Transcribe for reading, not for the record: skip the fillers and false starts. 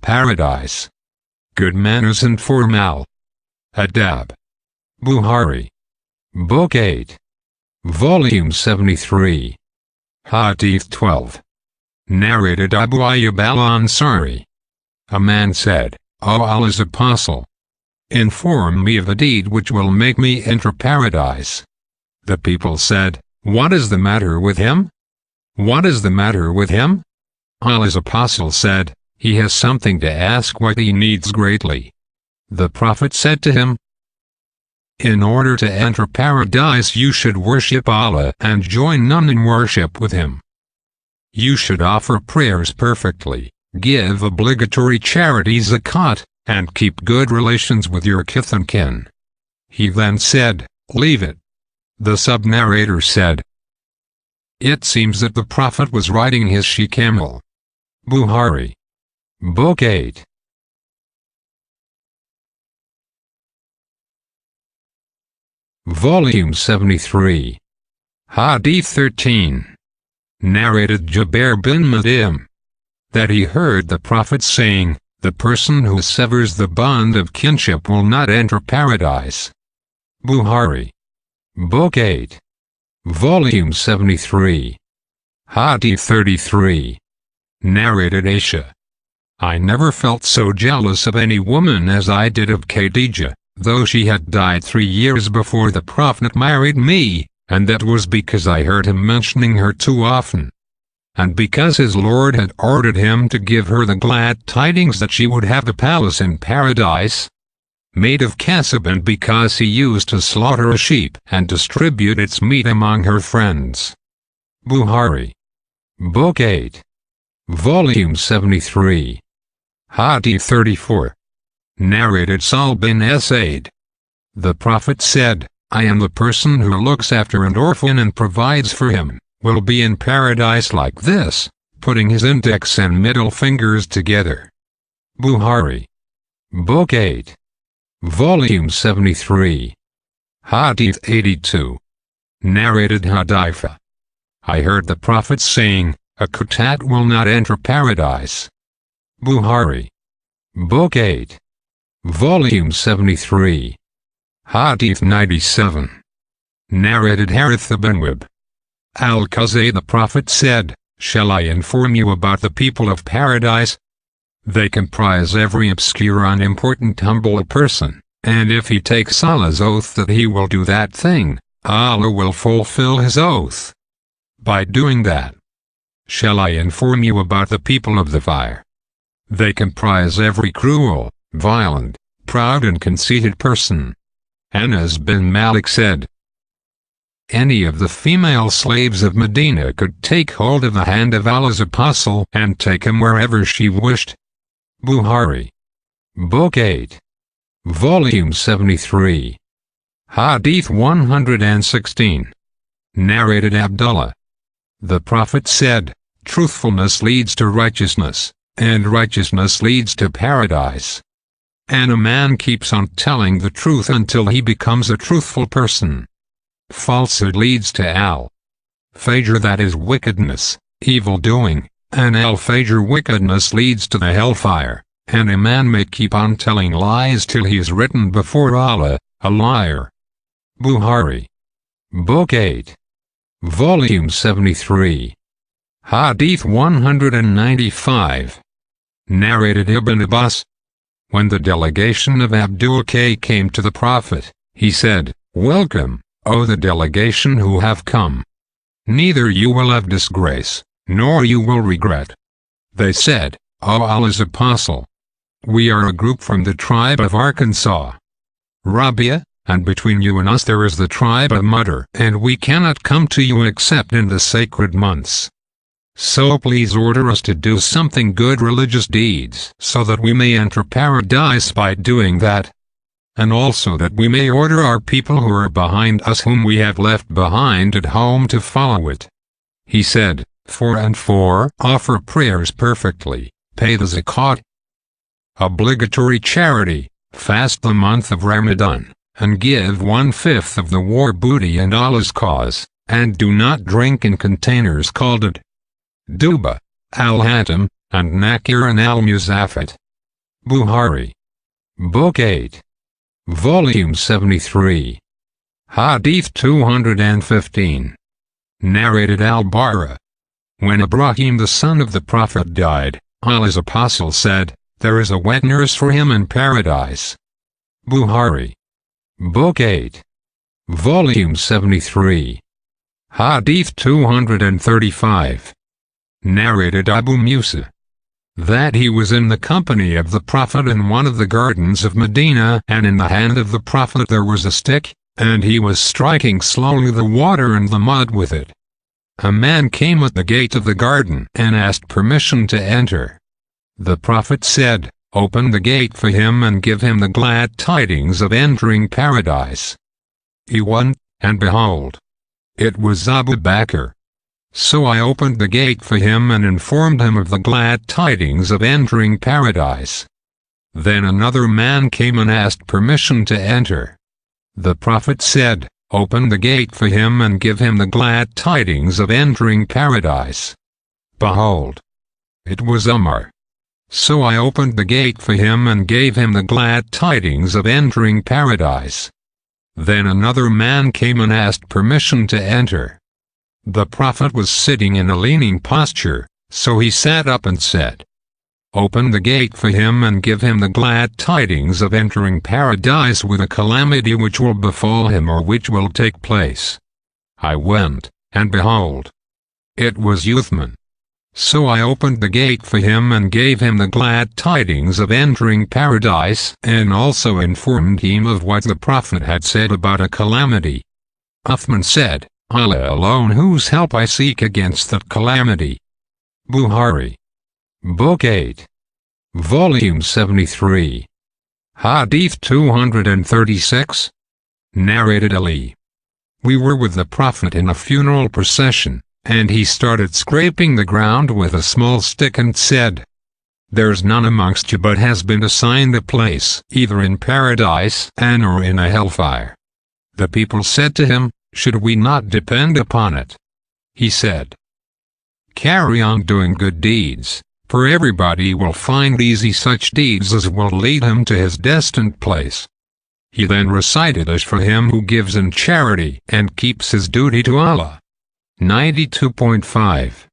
paradise. Good manners and form Al-Adab. Bukhari. Book 8. Volume 73. Hadith 12. Narrated Abu Ayyub al-Ansari. A man said, O Allah's Apostle, inform me of a deed which will make me enter paradise. The people said, What is the matter with him? What is the matter with him? Allah's Apostle said, He has something to ask what he needs greatly. The Prophet said to him, In order to enter paradise you should worship Allah and join none in worship with him. You should offer prayers perfectly, give obligatory charity zakat, and keep good relations with your kith and kin. He then said, Leave it. The sub-narrator said, It seems that the Prophet was riding his she-camel. Bukhari. Book 8. Volume 73. Hadith 13. Narrated Jubair bin Mut'im, that he heard the Prophet saying, The person who severs the bond of kinship will not enter paradise. Bukhari. Book 8. Volume 73. Hadith 33. Narrated Aisha. I never felt so jealous of any woman as I did of Khadijah, though she had died 3 years before the Prophet married me, and that was because I heard him mentioning her too often. And because his Lord had ordered him to give her the glad tidings that she would have a palace in paradise, made of kasab, and because he used to slaughter a sheep and distribute its meat among her friends. Bukhari. Book 8. Volume 73. Hadith 34. Narrated Sal bin Sa'id. The Prophet said, I am the person who looks after an orphan and provides for him, will be in paradise like this, putting his index and middle fingers together. Bukhari. Book 8. Volume 73. Hadith 82. Narrated Hudayfa. I heard the Prophet saying, A Qatat will not enter paradise. Bukhari. Book 8. Volume 73. Hadith 97. Narrated Harith ibn Wib. Al-Qazay, the Prophet said, Shall I inform you about the people of paradise? They comprise every obscure, unimportant, humble person, and if he takes Allah's oath that he will do that thing, Allah will fulfill his oath. By doing that, shall I inform you about the people of the fire? They comprise every cruel, violent, proud and conceited person. Anas bin Malik said, Any of the female slaves of Medina could take hold of the hand of Allah's Apostle and take him wherever she wished. Bukhari. Book 8. Volume 73. Hadith 116. Narrated Abdullah. The Prophet said, Truthfulness leads to righteousness, and righteousness leads to paradise. And a man keeps on telling the truth until he becomes a truthful person. Falsehood leads to al-fajr, that is wickedness, evil doing, and al-fajr, wickedness, leads to the hellfire, and a man may keep on telling lies till he is written before Allah, a liar. Bukhari. Book 8. Volume 73. Hadith 195. Narrated Ibn Abbas. When the delegation of Abdul K came to the Prophet, he said, Welcome, O the delegation who have come. Neither you will have disgrace, nor you will regret. They said, O Allah's Apostle, we are a group from the tribe of Arkansas, Rabia, and between you and us there is the tribe of Mudar, and we cannot come to you except in the sacred months. So please order us to do something good religious deeds so that we may enter paradise by doing that, and also that we may order our people who are behind us whom we have left behind at home to follow it. He said, 4 and 4, offer prayers perfectly, pay the zakat, obligatory charity, fast the month of Ramadan, and give 1/5 of the war booty in Allah's cause, and do not drink in containers called Duba, Al-Hatim, and Nakir and Al-Muzafat, Bukhari. Book 8. Volume 73. Hadith 215. Narrated Al-Bara. When Ibrahim the son of the Prophet died, Allah's apostle said, "There is a wet nurse for him in paradise." Bukhari. Book 8. Volume 73. Hadith 235. Narrated Abu Musa. That he was in the company of the Prophet in one of the gardens of Medina, and in the hand of the Prophet there was a stick, and he was striking slowly the water and the mud with it. A man came at the gate of the garden and asked permission to enter. The Prophet said, "Open the gate for him and give him the glad tidings of entering paradise." He went, and behold, it was Abu Bakr. So I opened the gate for him and informed him of the glad tidings of entering paradise. Then another man came and asked permission to enter. The Prophet said, "Open the gate for him and give him the glad tidings of entering paradise." Behold, it was Umar. So I opened the gate for him and gave him the glad tidings of entering paradise. Then another man came and asked permission to enter. The Prophet was sitting in a leaning posture, so he sat up and said, "Open the gate for him and give him the glad tidings of entering paradise with a calamity which will befall him or which will take place." I went, and behold, it was Uthman. So I opened the gate for him and gave him the glad tidings of entering paradise, and also informed him of what the Prophet had said about a calamity. Uthman said, "Allah alone whose help I seek against that calamity." Bukhari. Book 8. Volume 73. Hadith 236. Narrated Ali. We were with the Prophet in a funeral procession, and he started scraping the ground with a small stick and said, "There's none amongst you but has been assigned a place either in paradise and or in a hellfire." The people said to him, "Should we not depend upon it?" He said, "Carry on doing good deeds, for everybody will find easy such deeds as will lead him to his destined place." He then recited as for him who gives in charity and keeps his duty to Allah. 92.5